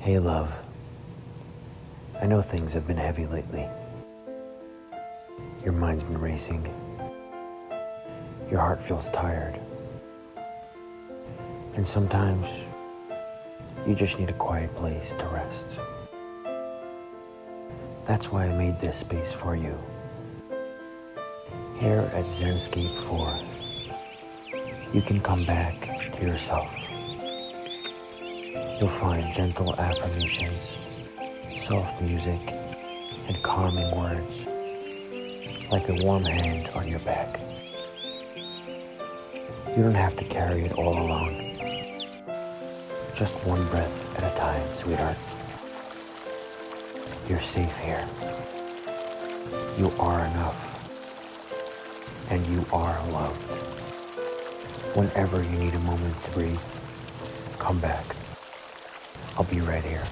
Hey love, I know things have been heavy lately. Your mind's been racing. Your heart feels tired. And sometimes you just need a quiet place to rest. That's why I made this space for you. Here at Zenscape4, you can come back to yourself. You'll find gentle affirmations, soft music, and calming words, like a warm hand on your back. You don't have to carry it all alone. Just one breath at a time, sweetheart. You're safe here. You are enough. And you are loved. Whenever you need a moment to breathe, come back. I'll be right here.